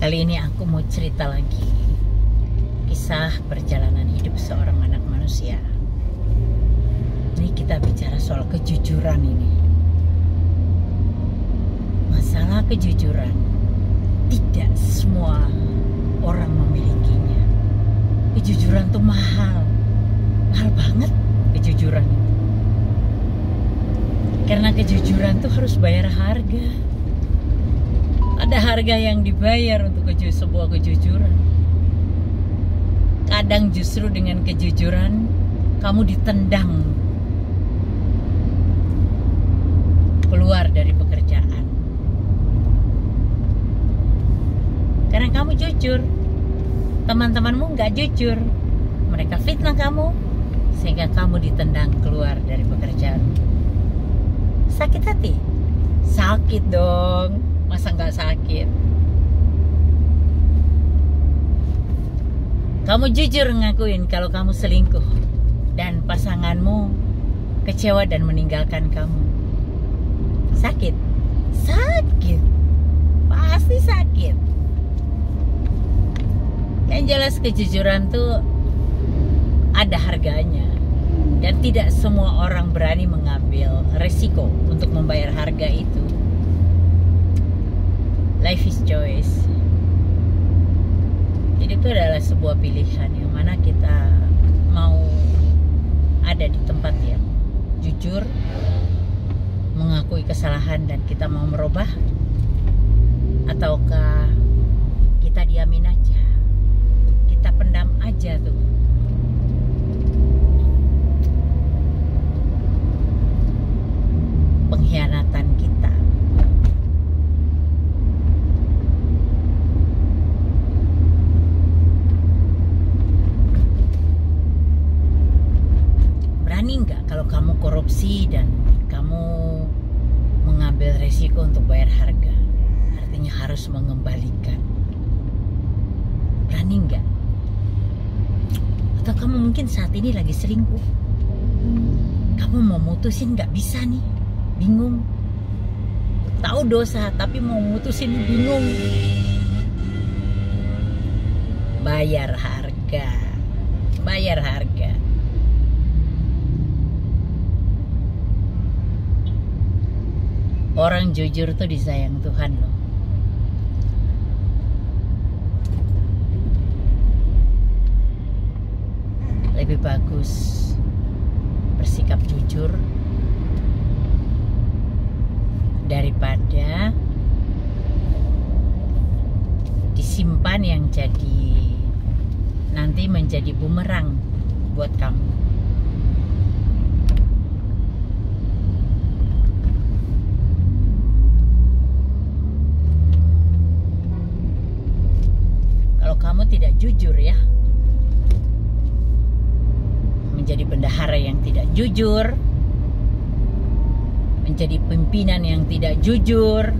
Kali ini aku mau cerita lagi kisah perjalanan hidup seorang anak manusia. Ini kita bicara soal kejujuran ini. Masalah kejujuran, tidak semua orang memilikinya. Kejujuran tuh mahal banget kejujuran itu. Karena kejujuran tuh harus bayar harga. Ada harga yang dibayar untuk sebuah kejujuran. Kadang justru dengan kejujuran kamu ditendang keluar dari pekerjaan. Karena kamu jujur, teman-temanmu nggak jujur, mereka fitnah kamu sehingga kamu ditendang keluar dari pekerjaan. Sakit hati? Sakit dong. Masa nggak sakit? Kamu jujur ngakuin kalau kamu selingkuh dan pasanganmu kecewa dan meninggalkan kamu. Sakit? Sakit. Pasti sakit. Yang jelas kejujuran tuh ada harganya. Dan tidak semua orang berani mengambil resiko untuk membayar harga itu. Life is choice. Jadi itu adalah sebuah pilihan yang mana kita mau ada di tempat yang jujur, mengakui kesalahan dan kita mau merubah, ataukah kita diamin aja, kita pendam aja tuh. Pengkhianatan kita. Berani nggak kalau kamu korupsi dan kamu mengambil resiko untuk bayar harga? Artinya harus mengembalikan. Berani nggak? Atau kamu mungkin saat ini lagi selingkuh? Kamu mau mutusin nggak bisa nih? Bingung. Tahu dosa tapi mau mutusin bingung. Bayar harga. Bayar harga. Orang jujur tuh disayang Tuhan loh. Lebih bagus bersikap jujur daripada disimpan yang nanti menjadi bumerang buat kamu. Kalau kamu tidak jujur ya, menjadi bendahara yang tidak jujur, menjadi pimpinan yang tidak jujur,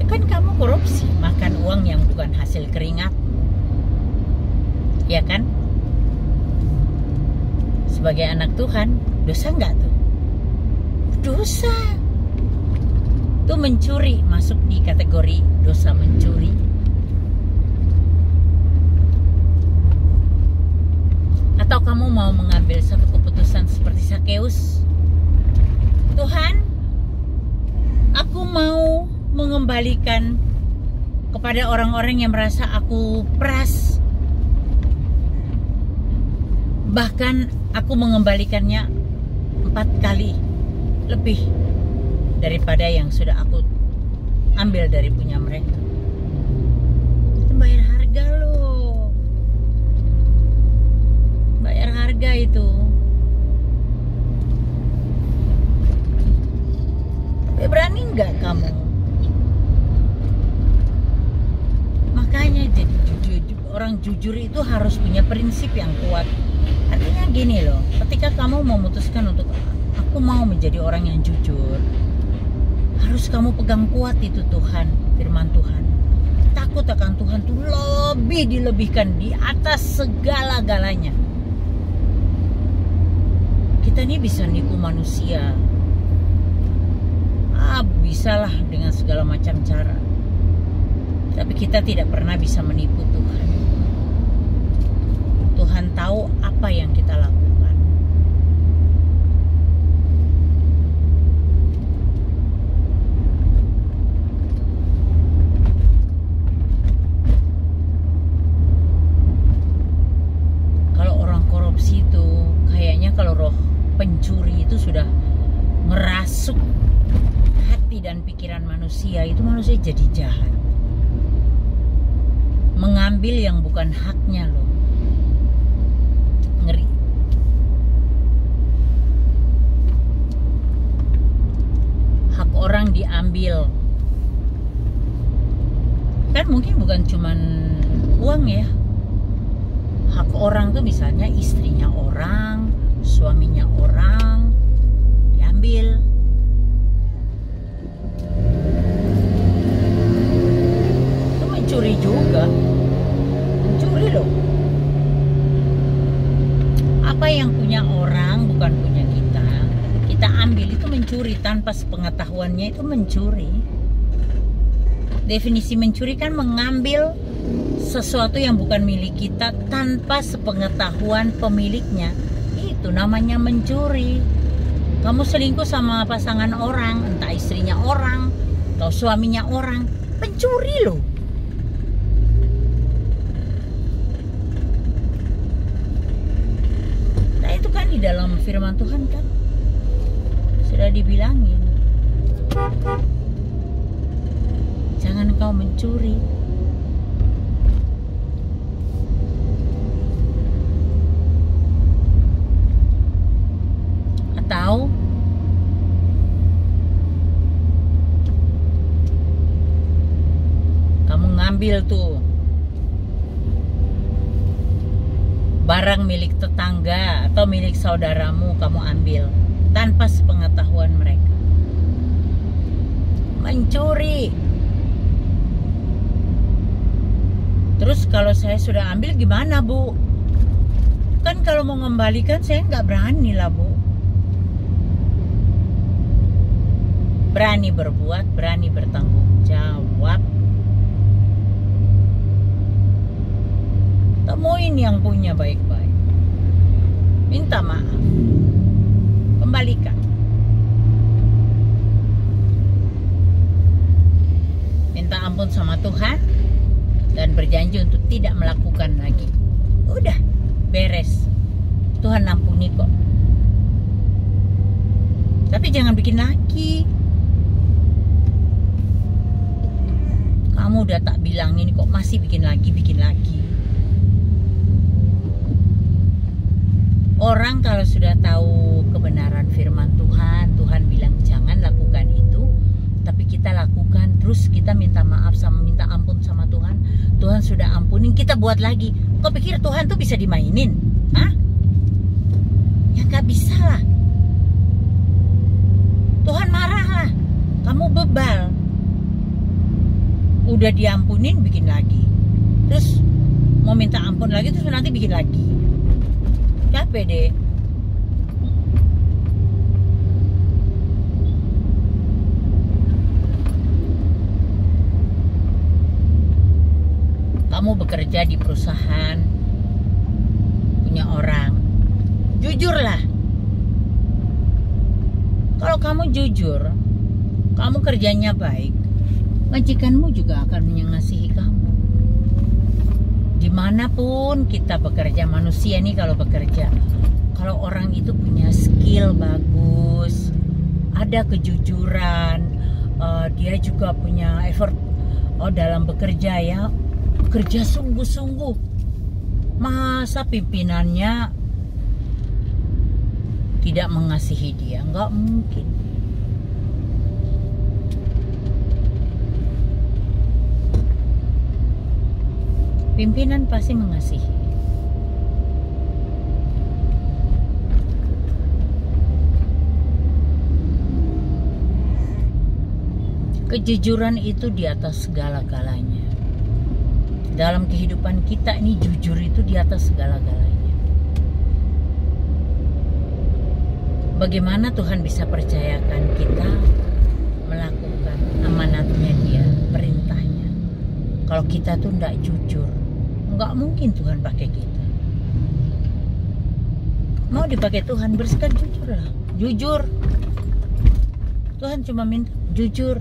ya kan kamu korupsi, makan uang yang bukan hasil keringatmu, ya kan? Sebagai anak Tuhan, dosa nggak tuh? Dosa. Tuh mencuri masuk di kategori dosa mencuri. Atau kamu mau mengambil satu keputusan seperti Sakeus? Tuhan, aku mau mengembalikan kepada orang-orang yang merasa aku peras. Bahkan aku mengembalikannya 4 kali lebih daripada yang sudah aku ambil dari punya mereka. Itu bayar harga loh. Bayar harga itu. Tapi berani nggak kamu? Makanya jadi orang jujur itu harus punya prinsip yang kuat. Artinya gini loh, ketika kamu memutuskan untuk aku mau menjadi orang yang jujur, harus kamu pegang kuat itu Tuhan, firman Tuhan. Takut akan Tuhan tuh lebih dilebihkan di atas segala-galanya. Kita ini bisa nipu manusia, bisalah dengan segala macam cara. Tapi kita tidak pernah bisa menipu Tuhan. Tuhan tahu apa yang kita lakukan. Kalau orang korupsi itu kayaknya kalau roh pencuri itu sudah merasuk hati dan pikiran manusia, itu manusia jadi jahat. Mengambil yang bukan haknya loh. Ngeri. Hak orang diambil. Kan mungkin bukan cuman uang ya. Hak orang tuh misalnya istrinya orang, suaminya orang diambil. Itu mencuri juga. Mencuri loh. Apa yang punya orang bukan punya kita, kita ambil, itu mencuri. Tanpa sepengetahuannya itu mencuri. Definisi mencuri kan mengambil sesuatu yang bukan milik kita tanpa sepengetahuan pemiliknya. Itu namanya mencuri. Kamu selingkuh sama pasangan orang, entah istrinya orang atau suaminya orang, pencuri loh. Nah itu kan di dalam firman Tuhan kan sudah dibilangin, jangan kau mencuri. Atau kamu ngambil tuh barang milik tetangga atau milik saudaramu, kamu ambil tanpa sepengetahuan mereka. Mencuri. Terus kalau saya sudah ambil gimana, Bu? Kan kalau mau mengembalikan saya nggak berani lah, Bu. Berani berbuat, berani bertanggung jawab. Temuin yang punya baik-baik. Minta maaf. Kembalikan. Minta ampun sama Tuhan dan berjanji untuk tidak melakukan lagi. Udah, beres. Tuhan ampuni kok. Tapi jangan bikin lagi. Kamu udah tak bilangin kok masih bikin lagi, bikin lagi. Orang kalau sudah tahu kebenaran firman Tuhan, Tuhan bilang jangan lakukan itu, tapi kita lakukan, terus kita minta maaf sama minta ampun sama Tuhan, Tuhan sudah ampunin, kita buat lagi. Kau pikir Tuhan tuh bisa dimainin? Hah? Ya gak bisa lah. Tuhan marah lah. Kamu bebal. Udah diampunin, bikin lagi. Terus mau minta ampun lagi, terus nanti bikin lagi. Capek deh. Kamu bekerja di perusahaan, punya orang, jujurlah. Kalau kamu jujur, kamu kerjanya baik, majikanmu juga akan mengasihi kamu. Dimanapun kita bekerja, manusia nih kalau bekerja, kalau orang itu punya skill bagus, ada kejujuran, dia juga punya effort dalam bekerja ya, bekerja sungguh-sungguh. Masa pimpinannya tidak mengasihi dia? Nggak mungkin. Pimpinan pasti mengasihi. Kejujuran itu di atas segala-galanya. Dalam kehidupan kita ini jujur itu di atas segala-galanya. Bagaimana Tuhan bisa percayakan kita melakukan amanatnya Dia, perintahnya, Kalau kita tuh nggak jujur, nggak mungkin Tuhan pakai kita. Mau dipakai Tuhan, bersikap jujur lah. Jujur. Tuhan cuma minta jujur.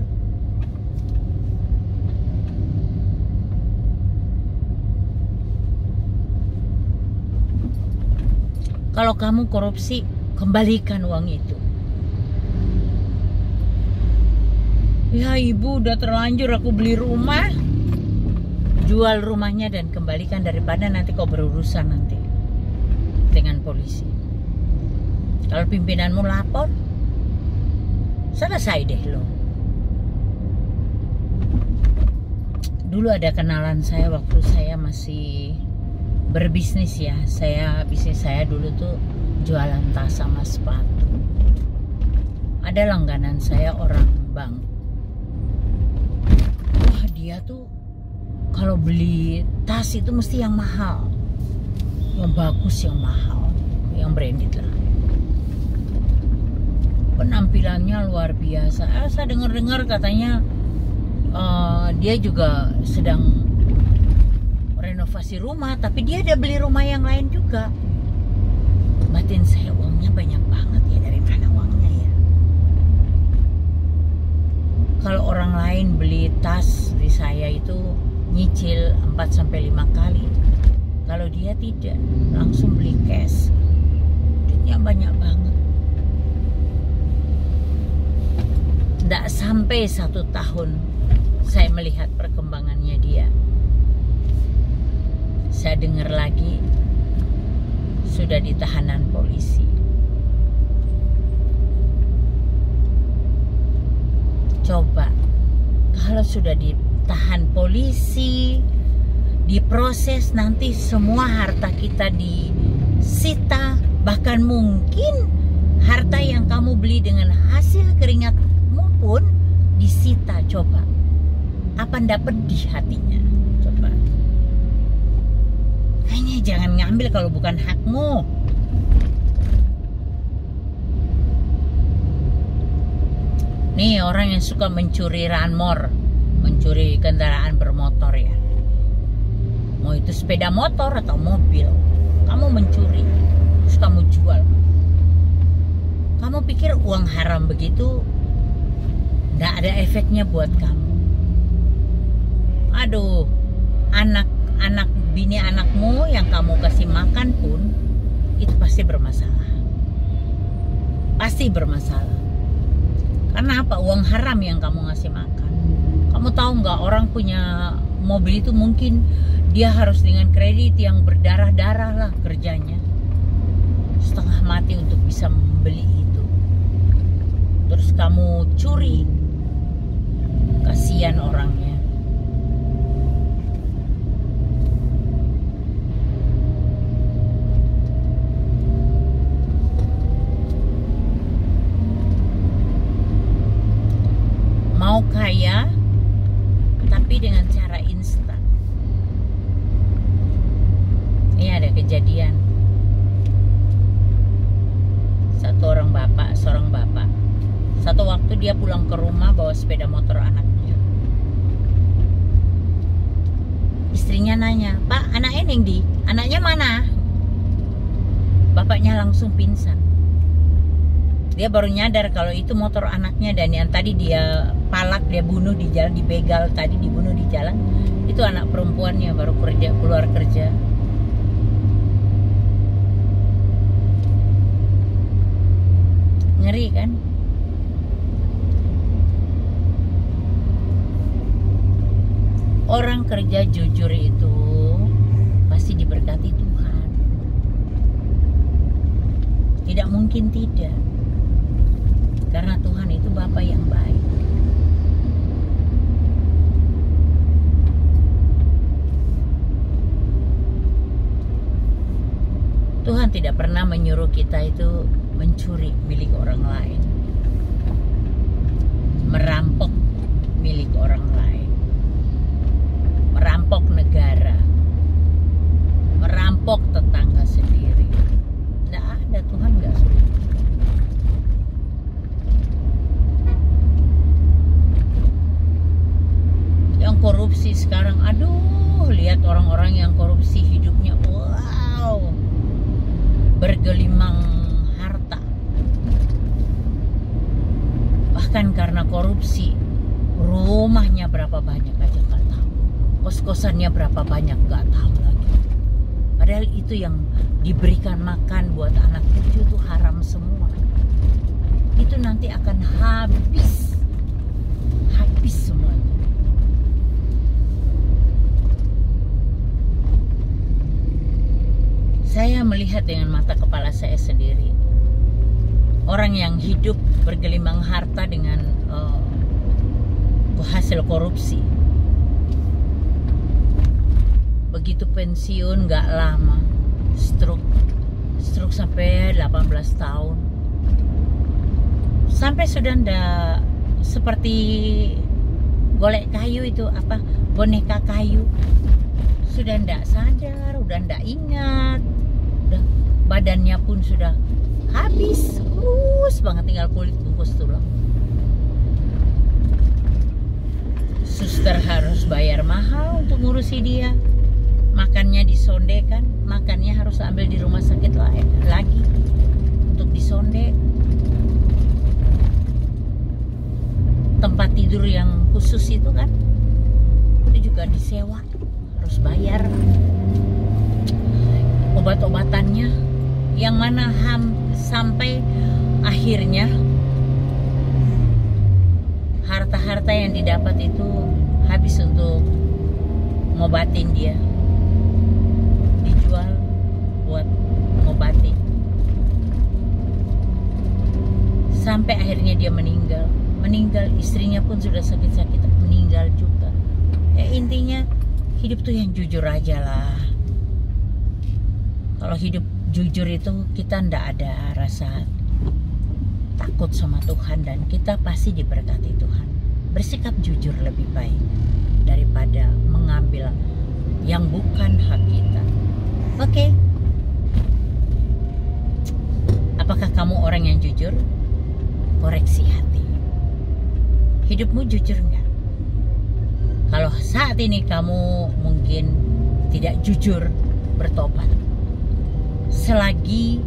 Kalau kamu korupsi, kembalikan uang itu. Ya ibu, udah terlanjur aku beli rumah. Jual rumahnya dan kembalikan, daripada nanti kau berurusan nanti dengan polisi. Kalau pimpinanmu lapor, selesai deh lo. Dulu ada kenalan saya waktu saya masih berbisnis ya. Bisnis saya dulu tuh jualan tas sama sepatu. Ada langganan saya orang bank. Wah, dia tuh kalau beli tas itu mesti yang mahal, yang bagus, yang mahal, yang branded lah. Penampilannya luar biasa. Saya dengar-dengar katanya dia juga sedang renovasi rumah, tapi dia ada beli rumah yang lain juga. Batin saya, uangnya banyak banget ya, dari mana uangnya ya? Kalau orang lain beli tas di saya itu nyicil 4-5 kali. Kalau dia tidak, langsung beli cash. Duitnya banyak banget. Tidak sampai 1 tahun saya melihat perkembangannya dia. Saya dengar lagi sudah di tahanan polisi. Coba kalau sudah ditahan polisi, diproses, nanti semua harta kita disita, bahkan mungkin harta yang kamu beli dengan hasil keringatmu pun disita. Coba, apa ndak pedih hatinya? Coba. Kayaknya jangan ngambil kalau bukan hakmu. Nih orang yang suka mencuri ranmor, mencuri kendaraan bermotor ya. Mau itu sepeda motor atau mobil, kamu mencuri, terus kamu jual. Kamu pikir uang haram begitu nggak ada efeknya buat kamu? Aduh, bini anakmu yang kamu kasih makan pun itu pasti bermasalah. Pasti bermasalah. Karena apa? Uang haram yang kamu ngasih makan. Kamu tahu nggak, orang punya mobil itu mungkin dia harus dengan kredit yang berdarah-darah lah kerjanya. Setengah mati untuk bisa membeli itu. Terus kamu curi. Kasihan orangnya. Mau kaya tapi dengan cara instan. Ini ada kejadian. Seorang bapak. Satu waktu dia pulang ke rumah bawa sepeda motor anaknya. Istrinya nanya, "Pak, anaknya Nengdi? Anaknya mana?" Bapaknya langsung pingsan. Dia baru nyadar kalau itu motor anaknya, dan yang tadi dia palak, dia bunuh di jalan, dibegal tadi, dibunuh di jalan, itu anak perempuannya baru keluar kerja. Ngeri kan? Orang kerja jujur itu pasti diberkati Tuhan. Tidak mungkin tidak. Karena Tuhan itu Bapa yang baik. Tuhan tidak pernah menyuruh kita itu mencuri milik orang lain, merampok milik orang lain, merampok negara, merampok tetangga sendiri. Tidak ada, Tuhan nggak suruh. Yang korupsi sekarang, aduh, karena korupsi, rumahnya berapa banyak aja nggak tahu, kos-kosannya berapa banyak nggak tahu lagi. Padahal itu yang diberikan makan buat anak cucu itu haram semua. Itu nanti akan habis semuanya. Saya melihat dengan mata kepala saya sendiri, orang yang hidup bergelimang harta dengan hasil korupsi, begitu pensiun gak lama stroke sampai 18 tahun, sampai sudah ndak seperti golek kayu itu, apa, boneka kayu, sudah ndak sadar, udah ndak ingat, udah badannya pun sudah habis, kurus banget, tinggal kulit bungkus tulang. Suster harus bayar mahal untuk ngurusi dia, makannya disondekan, makannya harus ambil di rumah sakit lagi untuk disonde. Tempat tidur yang khusus itu kan, itu juga disewa, harus bayar. Obat-obatannya yang mana sampai akhirnya harta-harta yang didapat itu habis untuk ngobatin dia, dijual buat ngobatin, sampai akhirnya dia meninggal. Istrinya pun sudah sakit-sakit, meninggal juga. Ya intinya hidup tuh yang jujur aja lah. Kalau hidup jujur itu kita ndak ada rasa takut sama Tuhan, dan kita pasti diberkati Tuhan. Bersikap jujur lebih baik daripada mengambil yang bukan hak kita. Oke. Apakah kamu orang yang jujur? Koreksi hati. Hidupmu jujur nggak? Kalau saat ini kamu mungkin tidak jujur, bertobat. Selagi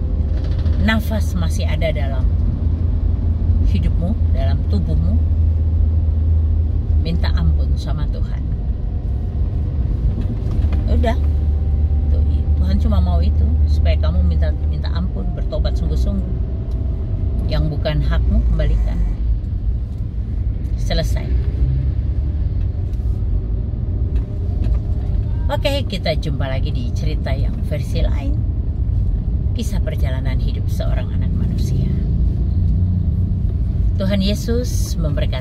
nafas masih ada dalam hidupmu, dalam tubuhmu, minta ampun sama Tuhan. Udah, Tuhan cuma mau itu, supaya kamu minta ampun, bertobat sungguh-sungguh. Yang bukan hakmu kembalikan. Selesai. Oke, kita jumpa lagi di cerita yang versi lain, kisah perjalanan hidup seorang anak manusia. Tuhan Yesus memberkati.